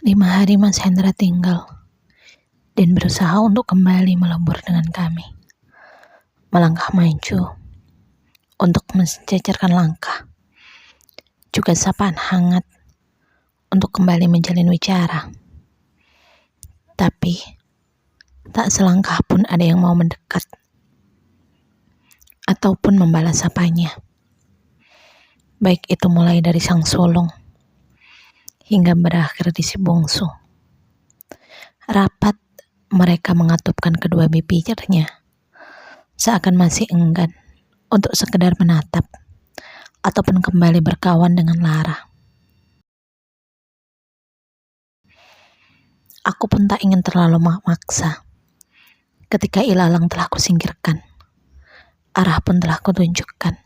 5 hari Mas Hendra tinggal dan berusaha untuk kembali melebur dengan kami. Melangkah maju untuk mensejajarkan langkah. Juga sapaan hangat untuk kembali menjalin wicara. Tapi tak selangkah pun ada yang mau mendekat ataupun membalas sapanya. Baik itu mulai dari sang sulung hingga berakhir di si bungsu. Rapat mereka mengatupkan kedua bibirnya, seakan masih enggan untuk sekedar menatap ataupun kembali berkawan dengan Lara. Aku pun tak ingin terlalu memaksa. Ketika ilalang telah kusingkirkan, arah pun telah kutunjukkan.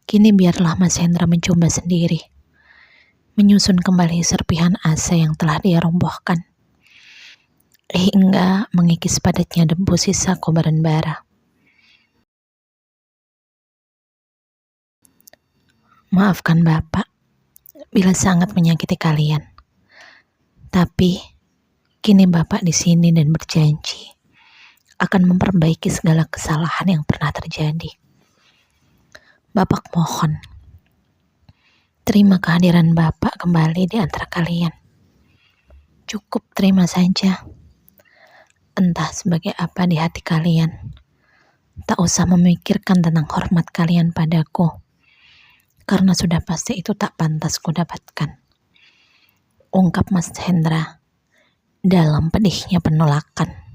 Kini biarlah Mas Hendra mencoba sendiri, menyusun kembali serpihan asa yang telah dia robohkan, hingga mengikis padatnya debu sisa kobaran bara. Maafkan Bapak bila sangat menyakiti kalian. Tapi kini Bapak di sini dan berjanji akan memperbaiki segala kesalahan yang pernah terjadi. Bapak mohon, terima kehadiran Bapak kembali di antara kalian. Cukup terima saja. Entah sebagai apa di hati kalian. Tak usah memikirkan tentang hormat kalian padaku, karena sudah pasti itu tak pantas kudapatkan. Ungkap Mas Hendra dalam pedihnya penolakan.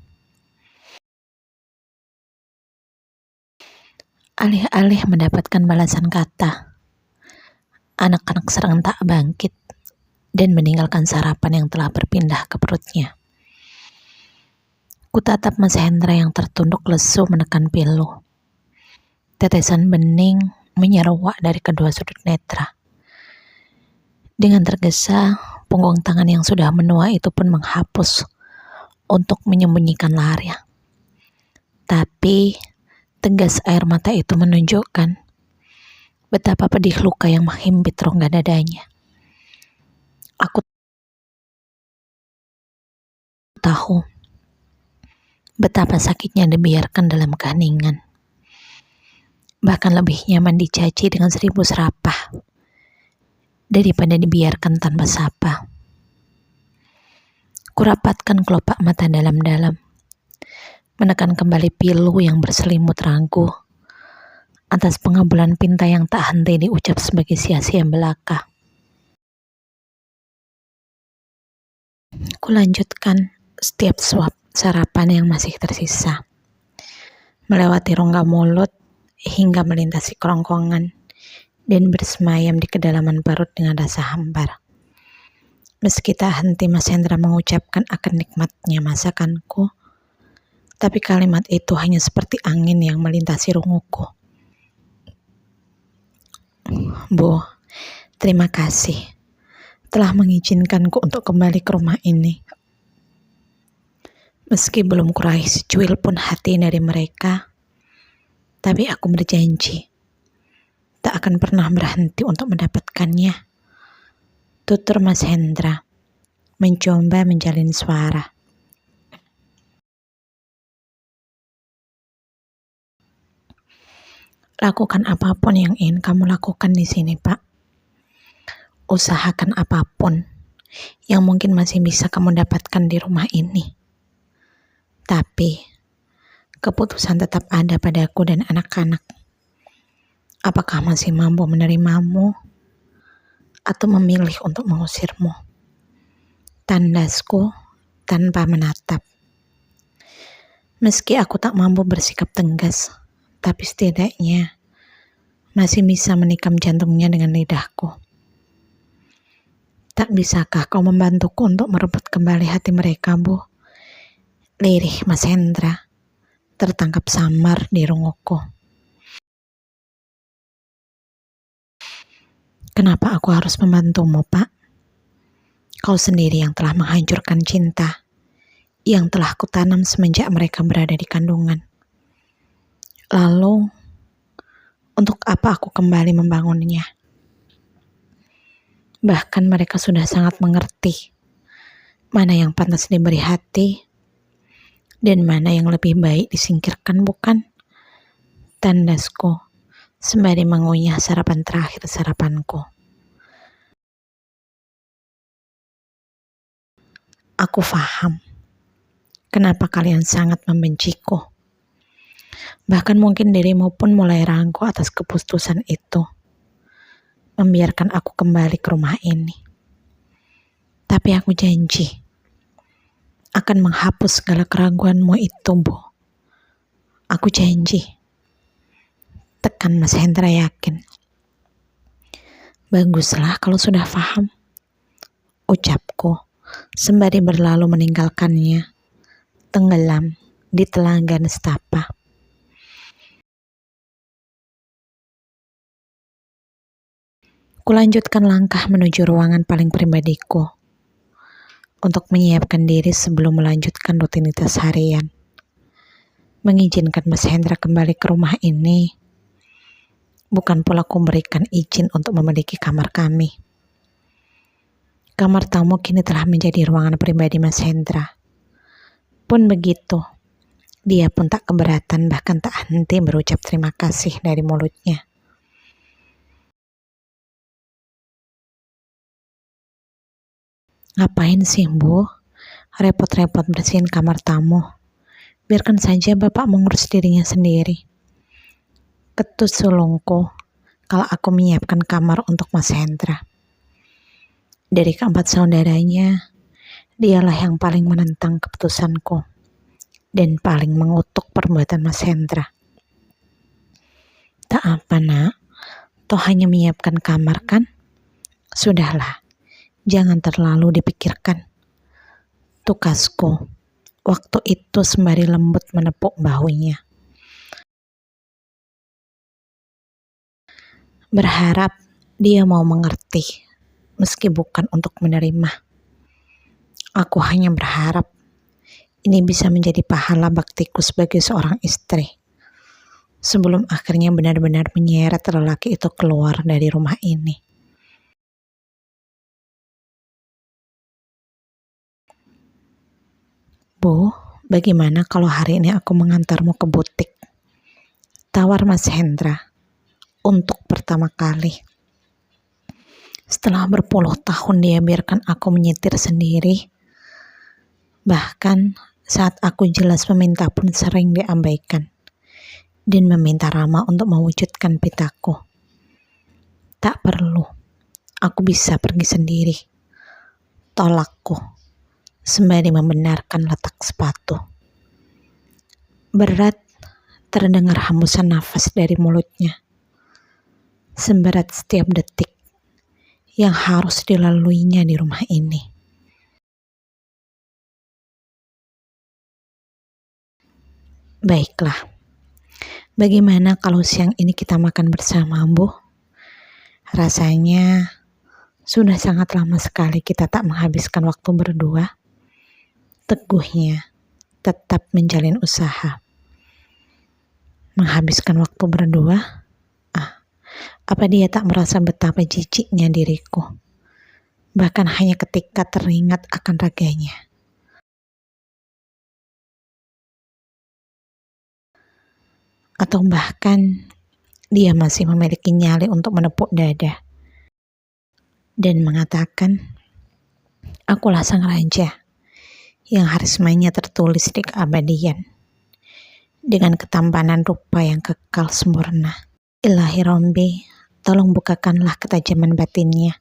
Alih-alih mendapatkan balasan kata, anak-anak serentak bangkit dan meninggalkan sarapan yang telah berpindah ke perutnya. Kutatap Mas Hendra yang tertunduk lesu menekan pilu. Tetesan bening menyeruak dari kedua sudut netra. Dengan tergesa, punggung tangan yang sudah menua itu pun menghapus untuk menyembunyikan Lara. Tapi tegas air mata itu menunjukkan betapa pedih luka yang menghimpit rongga dadanya. Aku tahu betapa sakitnya dibiarkan dalam keheningan. Bahkan lebih nyaman dicaci dengan 1000 serapah daripada dibiarkan tanpa sapa. Kurapatkan kelopak mata dalam-dalam, menekan kembali pilu yang berselimut ragu atas pengabulan pinta yang tak henti diucap sebagai sia-sia belaka. Kulanjutkan setiap suap sarapan yang masih tersisa, melewati rongga mulut hingga melintasi kerongkongan dan bersemayam di kedalaman perut dengan rasa hambar. Meski tak henti Mas Hendra mengucapkan akan nikmatnya masakanku, tapi kalimat itu hanya seperti angin yang melintasi runguku. Bu, terima kasih telah mengizinkanku untuk kembali ke rumah ini. Meski belum kuraih secuil pun hati dari mereka, tapi aku berjanji tak akan pernah berhenti untuk mendapatkannya. Tutur Mas Hendra mencoba menjalin suara. Lakukan apapun yang ingin kamu lakukan di sini, Pak. Usahakan apapun yang mungkin masih bisa kamu dapatkan di rumah ini. Tapi keputusan tetap ada padaku dan anak-anak. Apakah masih mampu menerimamu atau memilih untuk mengusirmu? Tandasku tanpa menatap. Meski aku tak mampu bersikap tegas, tapi setidaknya masih bisa menikam jantungnya dengan lidahku. Tak bisakah kau membantuku untuk merebut kembali hati mereka, Bu? Lirih Mas Hendra tertangkap samar di runguku. Kenapa aku harus membantumu, Pak? Kau sendiri yang telah menghancurkan cinta yang telah kutanam semenjak mereka berada di kandungan. Lalu, untuk apa aku kembali membangunnya? Bahkan mereka sudah sangat mengerti Mana yang pantas diberi hati, dan mana yang lebih baik disingkirkan, bukan? Tandasku, sembari mengunyah sarapan terakhir sarapanku. Aku paham kenapa kalian sangat membenciku. Bahkan mungkin dirimu pun mulai ragu atas keputusan itu, membiarkan aku kembali ke rumah ini. Tapi aku janji akan menghapus segala keraguanmu itu, Bu. Aku janji. Tekan Mas Hendra yakin. Baguslah kalau sudah paham, ucapku sembari berlalu meninggalkannya, tenggelam di telaga nestapa. Kulanjutkan langkah menuju ruangan paling pribadiku untuk menyiapkan diri sebelum melanjutkan rutinitas harian. Mengizinkan Mas Hendra kembali ke rumah ini bukan pula kuberikan izin untuk memiliki kamar kami. Kamar tamu kini telah menjadi ruangan pribadi Mas Hendra. Pun begitu, dia pun tak keberatan, bahkan tak henti berucap terima kasih dari mulutnya. Ngapain sih, Bu? Repot-repot bersihin kamar tamu. Biarkan saja Bapak mengurus dirinya sendiri. Ketus sulungku kalau aku menyiapkan kamar untuk Mas Hendra. Dari keempat saudaranya, dialah yang paling menentang keputusanku dan paling mengutuk perbuatan Mas Hendra. Tak apa, Nak. Toh hanya menyiapkan kamar kan? Sudahlah, jangan terlalu dipikirkan. Tukasku waktu itu sembari lembut menepuk bahunya. Berharap dia mau mengerti, meski bukan untuk menerima. Aku hanya berharap ini bisa menjadi pahala baktiku sebagai seorang istri, sebelum akhirnya benar-benar menyeret lelaki itu keluar dari rumah ini. Bu, bagaimana kalau hari ini aku mengantarmu ke butik? Tawar Mas Hendra untuk pertama kali. Setelah berpuluh tahun dia biarkan aku menyetir sendiri. Bahkan saat aku jelas meminta pun sering diabaikan. Dan meminta Rama untuk mewujudkan pitaku. Tak perlu, aku bisa pergi sendiri. Tolakku sembari membenarkan letak sepatu. Berat terdengar hembusan nafas dari mulutnya. Semberat setiap detik yang harus dilaluinya di rumah ini. Baiklah, bagaimana kalau siang ini kita makan bersama, Bu? Rasanya sudah sangat lama sekali kita tak menghabiskan waktu berdua. Teguhnya tetap menjalin usaha. Menghabiskan waktu berdua? Apa dia tak merasa betapa jijiknya diriku? Bahkan hanya ketika teringat akan raganya. Atau bahkan dia masih memiliki nyali untuk menepuk dada dan mengatakan, akulah sang raja yang harismanya tertulis di keabadian dengan ketampanan rupa yang kekal sempurna. Ilahi Rombi, tolong bukakanlah ketajaman batinnya.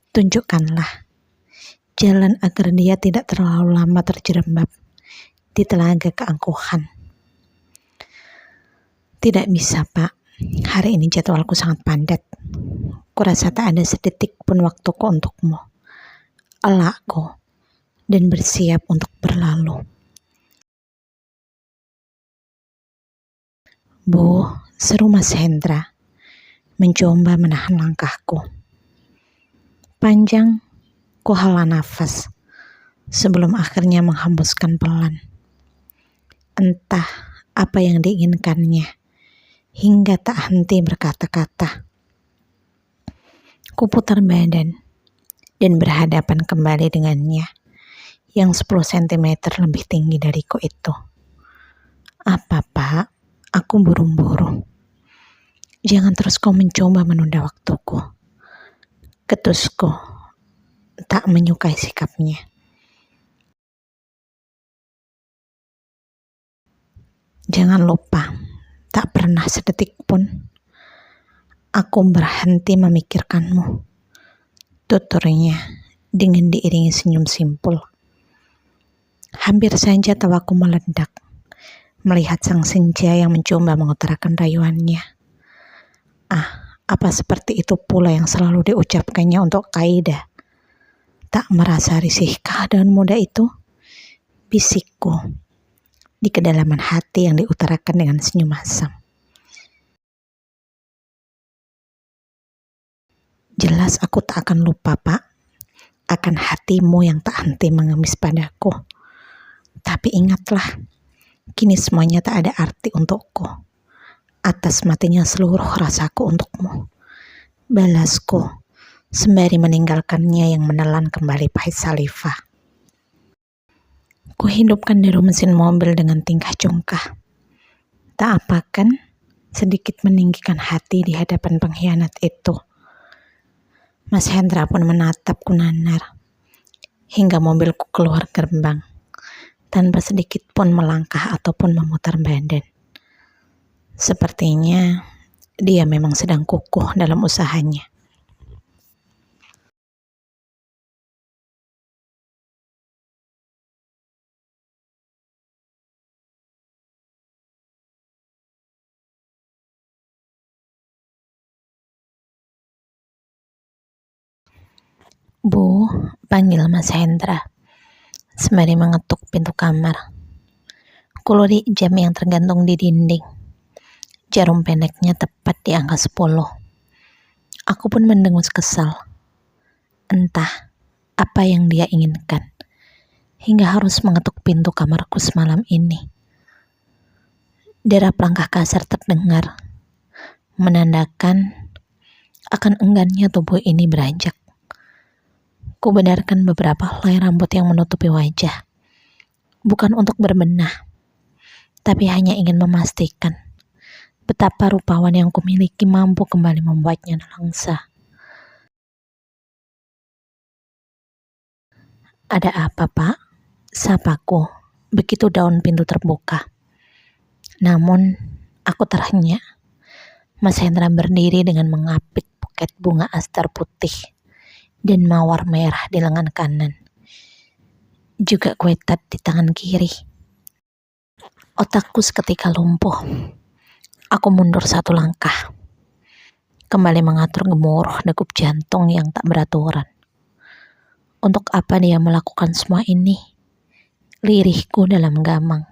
Tunjukkanlah jalan agar dia tidak terlalu lama terjerembab di telaga keangkuhan. Tidak bisa, Pak. Hari ini jadwalku sangat padat. Kurasa tak ada sedetik pun waktuku untukmu. Elakku dan bersiap untuk berlalu. Bu, seru Mas Hendra, mencoba menahan langkahku. Panjang, ku hela nafas sebelum akhirnya menghembuskan pelan. Entah apa yang diinginkannya, hingga tak henti berkata-kata. Ku putar badan dan berhadapan kembali dengannya yang 10 cm lebih tinggi dariku itu. Apa, Pak? Aku buru-buru. Jangan terus kau mencoba menunda waktuku. Ketusku tak menyukai sikapnya. Jangan lupa, tak pernah sedetik pun aku berhenti memikirkanmu. Tuturnya dengan diiringi senyum simpul. Hampir saja tawaku meledak melihat sang senja yang mencoba mengutarakan rayuannya. Apa seperti itu pula yang selalu diucapkannya untuk Kaida? Tak merasa risihkah daun muda itu? Bisikku di kedalaman hati yang diutarakan dengan senyum asam. Jelas aku tak akan lupa, Pak, akan hatimu yang tak henti mengemis padaku. Tapi ingatlah, kini semuanya tak ada arti untukku. Atas matinya seluruh rasaku untukmu. Balasku, sembari meninggalkannya yang menelan kembali pahit salifah. Kuhidupkan deru mesin mobil dengan tingkah congkak. Tak apakan, sedikit meninggikan hati di hadapan pengkhianat itu. Mas Hendra pun menatapku nanar, hingga mobilku keluar gerbang, tanpa sedikit pun melangkah ataupun memutar badan. Sepertinya dia memang sedang kukuh dalam usahanya. Bu, panggil Mas Hendra, sembari mengetuk pintu kamar. Kulirik jam yang tergantung di dinding. Jarum pendeknya tepat di angka 10. Aku pun mendengus kesal. Entah apa yang dia inginkan, hingga harus mengetuk pintu kamarku semalam ini. Derap langkah kasar terdengar, menandakan akan enggannya tubuh ini beranjak. Kubenarkan beberapa helai rambut yang menutupi wajah, bukan untuk berbenah, tapi hanya ingin memastikan betapa rupawan yang kumiliki mampu kembali membuatnya nelangsa. Ada apa, Pak? Sapaku, begitu daun pintu terbuka. Namun, aku terhenyak. Mas Hendra berdiri dengan mengapit buket bunga astar putih dan mawar merah di lengan kanan. Juga kuetat di tangan kiri. Otakku seketika lumpuh. Aku mundur satu langkah. Kembali mengatur gemuruh degup jantung yang tak beraturan. Untuk apa dia melakukan semua ini? Lirihku dalam gamang.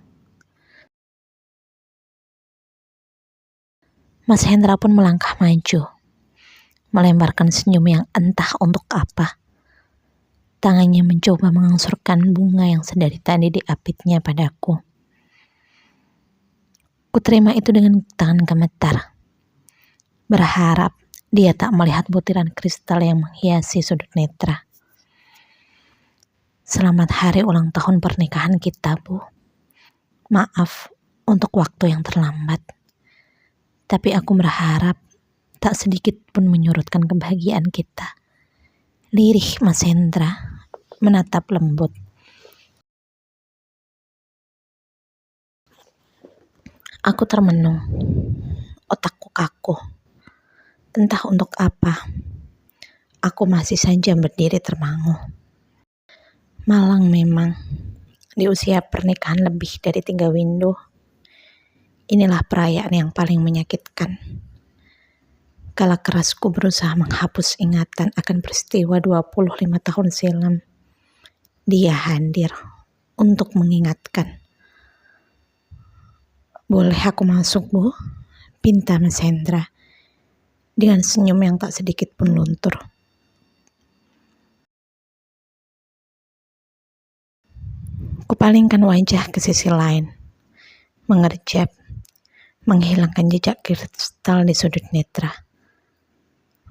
Mas Hendra pun melangkah maju, melemparkan senyum yang entah untuk apa. Tangannya mencoba mengangsurkan bunga yang sedari tadi diapitnya padaku. Kuterima itu dengan tangan gemetar, berharap dia tak melihat butiran kristal yang menghiasi sudut netra. Selamat hari ulang tahun pernikahan kita, Bu. Maaf untuk waktu yang terlambat. Tapi aku berharap tak sedikit pun menyurutkan kebahagiaan kita. Lirih Mas Hendra menatap lembut. Aku termenung. Otakku kaku. Entah untuk apa. Aku masih saja berdiri termangu. Malang memang. Di usia pernikahan lebih dari 3 window. Inilah perayaan yang paling menyakitkan. Kala kerasku berusaha menghapus ingatan akan peristiwa 25 tahun silam. Dia hadir untuk mengingatkan. Boleh aku masuk, Bu? Pinta Mas Hendra dengan senyum yang tak sedikit pun luntur. Kupalingkan wajah ke sisi lain, mengerjap, menghilangkan jejak kristal di sudut netra.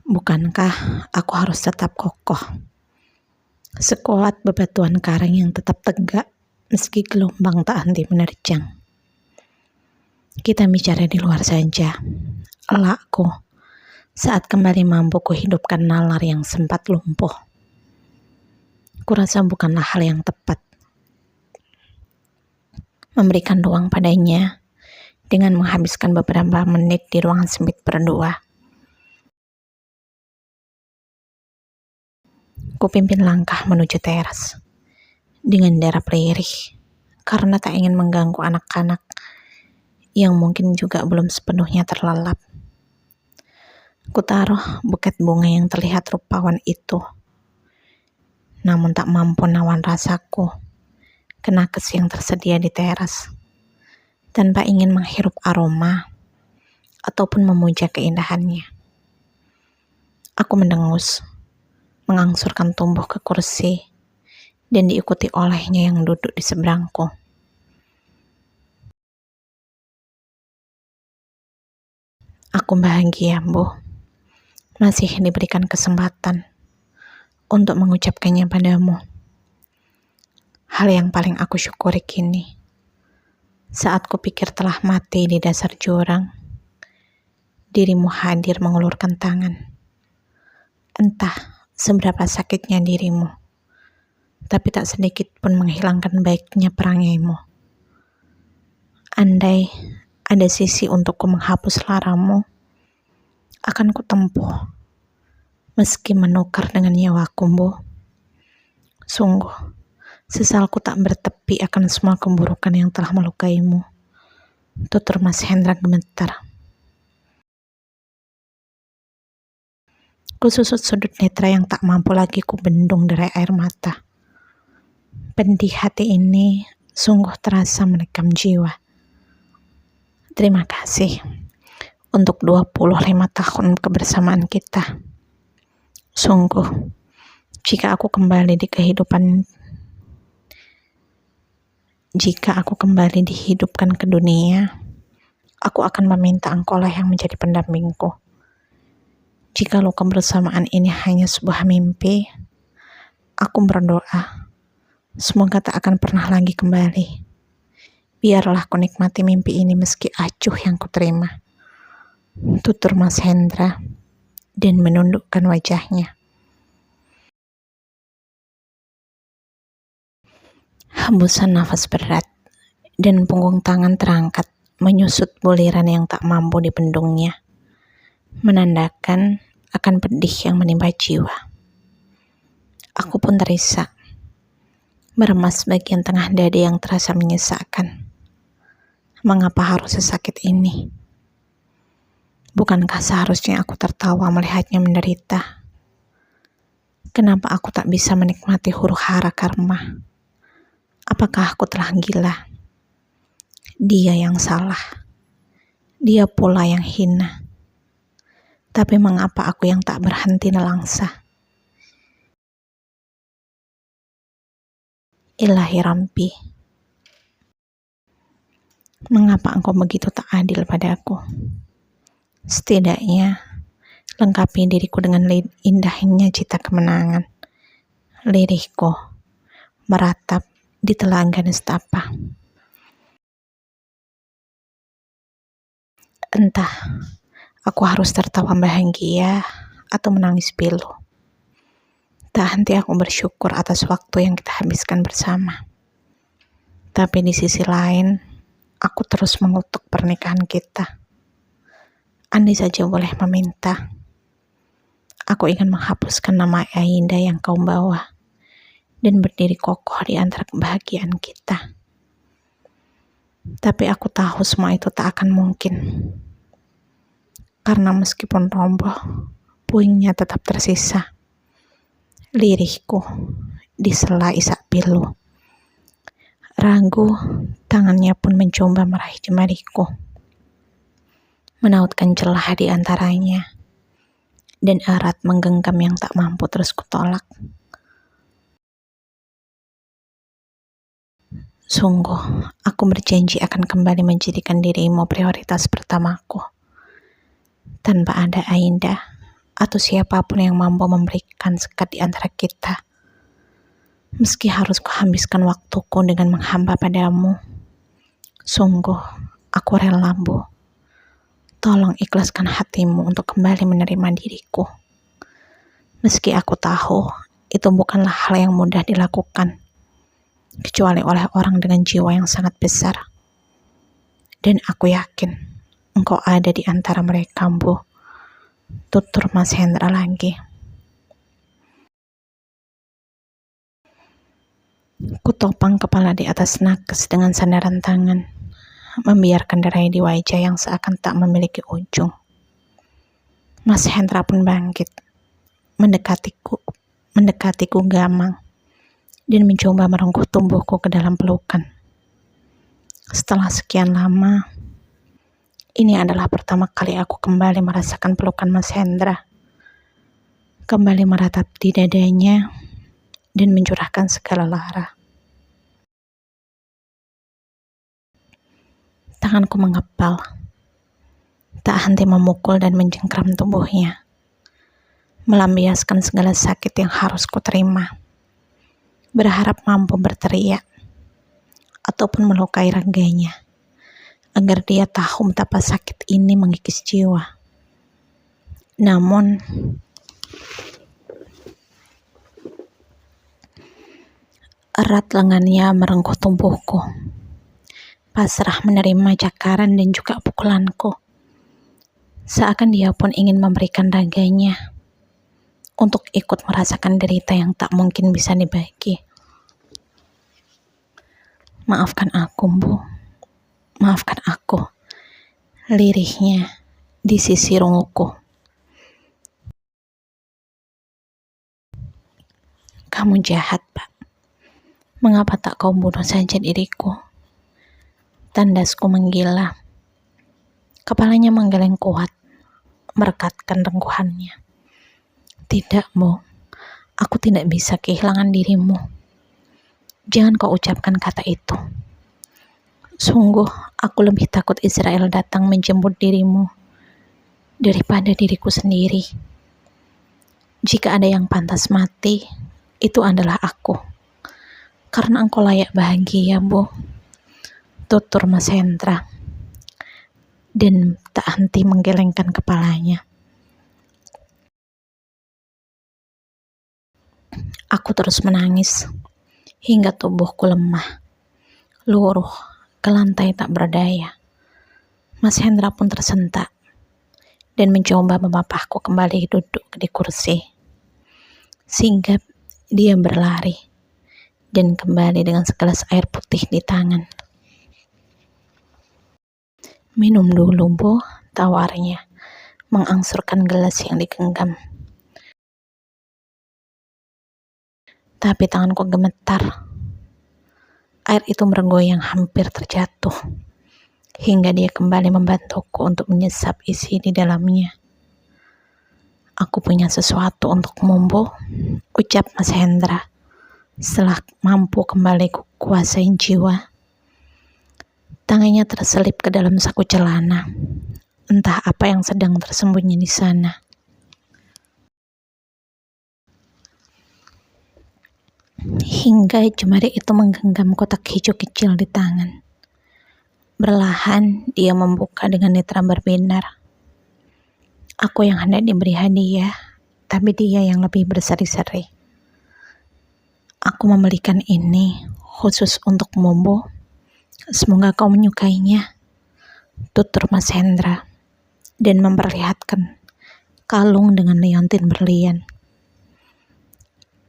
Bukankah aku harus tetap kokoh? sekuat bebatuan karang yang tetap tegak meski gelombang tak henti menerjang. Kita bicara di luar saja, elakku, saat kembali mampu kuhidupkan nalar yang sempat lumpuh. Kurasa bukanlah hal yang tepat memberikan ruang padanya dengan menghabiskan beberapa menit di ruangan sempit berdua. Kupimpin langkah menuju teras dengan derap lirih karena tak ingin mengganggu anak-anak yang mungkin juga belum sepenuhnya terlelap. Kutaruh buket bunga yang terlihat rupawan itu, namun tak mampu nawan rasaku ke nakes yang tersedia di teras. Tanpa ingin menghirup aroma ataupun memuja keindahannya, aku mendengus, mengangsurkan tubuh ke kursi dan diikuti olehnya yang duduk di seberangku. Aku bahagia, Bu, masih diberikan kesempatan untuk mengucapkannya padamu. Hal yang paling aku syukuri kini, saat kupikir telah mati di dasar jurang, dirimu hadir mengulurkan tangan. Entah seberapa sakitnya dirimu, tapi tak sedikit pun menghilangkan baiknya perangaimu. Andai ada sisi untukku menghapus laramu, akan kutempuh, meski menukar dengan nyawaku, Bu. Sungguh, sesalku tak bertepi akan semua keburukan yang telah melukaimu. Tutur Mas Hendra gemetar. Kususut sudut netra yang tak mampu lagi kubendung derai air mata. Pedih hati ini sungguh terasa menikam jiwa. Terima kasih untuk 25 tahun kebersamaan kita. Sungguh, jika aku kembali dihidupkan ke dunia, aku akan meminta engkaulah yang menjadi pendampingku. Jika kebersamaan ini hanya sebuah mimpi, aku berdoa, semoga tak akan pernah lagi kembali. Biarlah ku nikmati mimpi ini meski acuh yang kuterima. Tutur Mas Hendra dan menundukkan wajahnya. Hembusan nafas berat dan punggung tangan terangkat menyusut buliran yang tak mampu dibendungnya, menandakan akan pedih yang menimpa jiwa. Aku pun terisak, meremas bagian tengah dada yang terasa menyesakkan. Mengapa harus sesakit ini? Bukankah seharusnya aku tertawa melihatnya menderita? Kenapa aku tak bisa menikmati huru hara karma? Apakah aku telah gila? Dia yang salah. Dia pula yang hina. Tapi mengapa aku yang tak berhenti nelangsa? Ilahi Rampi, mengapa engkau begitu tak adil padaku? Setidaknya, lengkapi diriku dengan indahnya cita kemenangan. Lirihku meratap di telaga nestapa. Entah, aku harus tertawa bahagia atau menangis pilu. Tak henti aku bersyukur atas waktu yang kita habiskan bersama. Tapi di sisi lain, aku terus mengutuk pernikahan kita. Andai saja boleh meminta, aku ingin menghapuskan nama Aida yang kau bawa dan berdiri kokoh di antara kebahagiaan kita. Tapi aku tahu semua itu tak akan mungkin. Karena meskipun roboh, puingnya tetap tersisa. Lirihku di sela isak pilu. Ragu, tangannya pun mencoba meraih jemariku, menautkan celah di antaranya, dan erat menggenggam yang tak mampu terus kutolak. Sungguh, aku berjanji akan kembali menjadikan dirimu prioritas pertamaku. Tanpa ada Aida atau siapapun yang mampu memberikan sekat di antara kita. Meski harus kuhabiskan waktuku dengan menghamba padamu, sungguh aku rela, Bu. Tolong ikhlaskan hatimu untuk kembali menerima diriku. Meski aku tahu itu bukanlah hal yang mudah dilakukan, kecuali oleh orang dengan jiwa yang sangat besar. Dan aku yakin engkau ada di antara mereka, Bu. Tutur Mas Hendra lagi. Kutopang kepala di atas nakes dengan sandaran tangan, membiarkan derai di wajah yang seakan tak memiliki ujung. Mas Hendra pun bangkit, mendekatiku gamang, dan mencoba merengkuh tubuhku ke dalam pelukan. Setelah sekian lama, ini adalah pertama kali aku kembali merasakan pelukan Mas Hendra. Kembali meratap di dadanya dan mencurahkan segala lara. Tanganku mengepal, tak henti memukul dan mencengkram tubuhnya, melampiaskan segala sakit yang harus kuterima, berharap mampu berteriak ataupun melukai raganya, agar dia tahu betapa sakit ini mengikis jiwa. Namun, erat lengannya merengkuh tubuhku, pasrah menerima cakaran dan juga pukulanku, seakan dia pun ingin memberikan raganya untuk ikut merasakan derita yang tak mungkin bisa dibagi. Maafkan aku, Bu. Maafkan aku. Lirihnya di sisi runguku. Kamu jahat, Pak. Mengapa tak kau bunuh saja diriku? Tandasku menggila. Kepalanya menggeleng kuat, merekatkan rengkuhannya. Tidak, Bu. Aku tidak bisa kehilangan dirimu. Jangan kau ucapkan kata itu. Sungguh, aku lebih takut Israel datang menjemput dirimu daripada diriku sendiri. Jika ada yang pantas mati, itu adalah aku. Karena engkau layak bahagia, Bu. Tutur Mas Hendra. Dan tak henti menggelengkan kepalanya. Aku terus menangis hingga tubuhku lemah, luruh ke lantai tak berdaya. Mas Hendra pun tersentak dan mencoba memapahku kembali duduk di kursi. Sehingga dia berlari dan kembali dengan segelas air putih di tangan. Minum dulu, Bu, tawarnya, mengangsurkan gelas yang digenggam. Tapi tanganku gemetar. Air itu bergoyang hampir terjatuh, hingga dia kembali membantuku untuk menyesap isi di dalamnya. Aku punya sesuatu untukmu, Bu, ucap Mas Hendra, setelah mampu kembali kukuasai jiwa. Tangannya terselip ke dalam saku celana, entah apa yang sedang tersembunyi di sana. Hingga jemari itu menggenggam kotak hijau kecil di tangan. Perlahan dia membuka dengan netra berbinar. Aku yang hendak diberi hadiah, tapi dia yang lebih berseri-seri. Aku membelikan ini khusus untukmu, Bu. Semoga kau menyukainya, tutur Mas Hendra, dan memperlihatkan kalung dengan liontin berlian.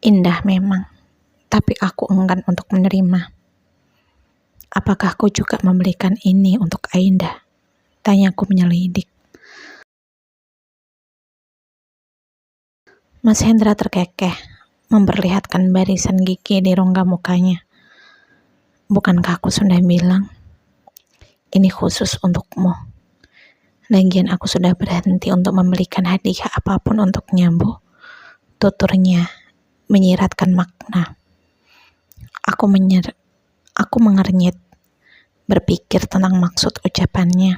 Indah memang. Tapi aku enggan untuk menerima. Apakah kau juga membelikan ini untuk Ainda? Tanyaku menyelidik. Mas Hendra terkekeh, memperlihatkan barisan gigi di rongga mukanya. Bukankah aku sudah bilang, ini khusus untukmu. Lagian aku sudah berhenti untuk membelikan hadiah apapun untuknya, Bu. Tuturnya menyiratkan makna. Aku mengernyit, berpikir tentang maksud ucapannya.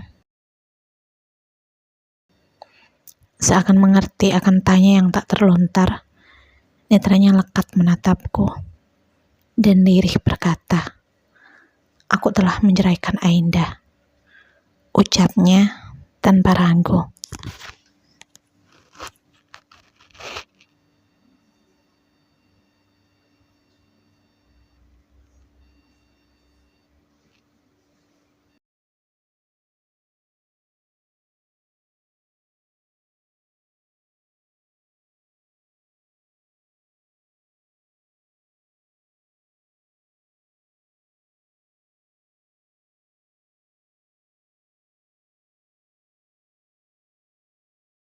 Seakan mengerti akan tanya yang tak terlontar, netranya lekat menatapku. dan lirih berkata, "Aku telah menceraikan Ainda," ucapnya tanpa ragu.